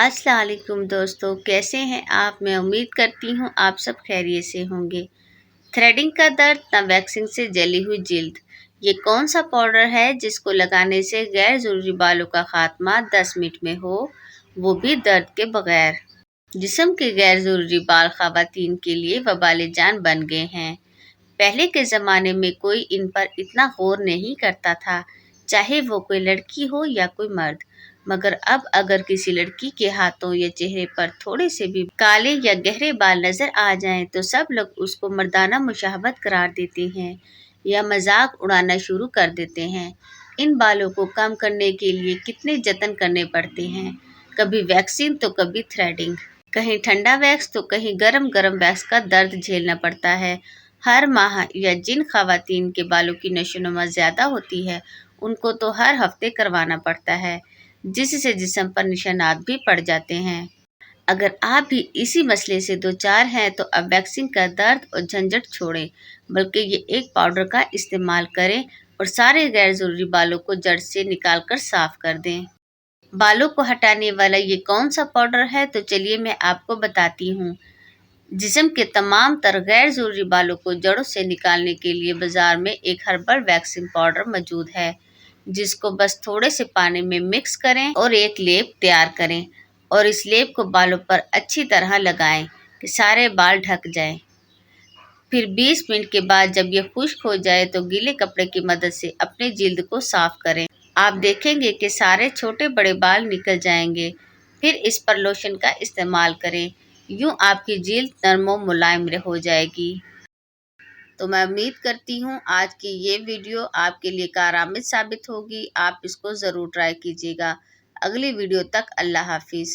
अस्सलाम वालेकुम दोस्तों, कैसे हैं आप। मैं उम्मीद करती हूँ आप सब खैरियत से होंगे। थ्रेडिंग का दर्द न वैक्सिंग से जली हुई जिल्द, ये कौन सा पाउडर है जिसको लगाने से गैर ज़रूरी बालों का खात्मा 10 मिनट में हो, वो भी दर्द के बगैर। जिस्म के गैर ज़रूरी बाल ख़वातीन के लिए वबाल जान बन गए हैं। पहले के ज़माने में कोई इन पर इतना गौर नहीं करता था, चाहे वो कोई लड़की हो या कोई मर्द। मगर अब अगर किसी लड़की के हाथों या चेहरे पर थोड़े से भी काले या गहरे बाल नज़र आ जाएं, तो सब लोग उसको मर्दाना मुशाहबत करार देते हैं या मजाक उड़ाना शुरू कर देते हैं। इन बालों को कम करने के लिए कितने जतन करने पड़ते हैं, कभी वैक्सिंग तो कभी थ्रेडिंग, कहीं ठंडा वैक्स तो कहीं गरम गरम वैक्स का दर्द झेलना पड़ता है। हर माह या जिन ख़वातीन के बालों की नशोनुमा ज़्यादा होती है, उनको तो हर हफ्ते करवाना पड़ता है, जिससे जिस्म पर निशानात भी पड़ जाते हैं। अगर आप भी इसी मसले से दो चार हैं तो अब वैक्सिंग का दर्द और झंझट छोड़ें, बल्कि ये एक पाउडर का इस्तेमाल करें और सारे गैर ज़रूरी बालों को जड़ से निकाल कर साफ कर दें। बालों को हटाने वाला ये कौन सा पाउडर है, तो चलिए मैं आपको बताती हूँ। जिस्म के तमाम तर गैर ज़रूरी बालों को जड़ों से निकालने के लिए बाज़ार में एक हर्बल वैक्सिंग पाउडर मौजूद है, जिसको बस थोड़े से पानी में मिक्स करें और एक लेप तैयार करें और इस लेप को बालों पर अच्छी तरह लगाएं कि सारे बाल ढक जाएं। फिर 20 मिनट के बाद जब ये खुश्क हो जाए तो गीले कपड़े की मदद से अपने जिल्द को साफ करें। आप देखेंगे कि सारे छोटे बड़े बाल निकल जाएंगे। फिर इस पर लोशन का इस्तेमाल करें, यूं आपकी जिल्द नरम और मुलायम हो जाएगी। तो मैं उम्मीद करती हूँ आज की ये वीडियो आपके लिए कारआमद साबित होगी। आप इसको ज़रूर ट्राई कीजिएगा। अगली वीडियो तक अल्लाह हाफिज़।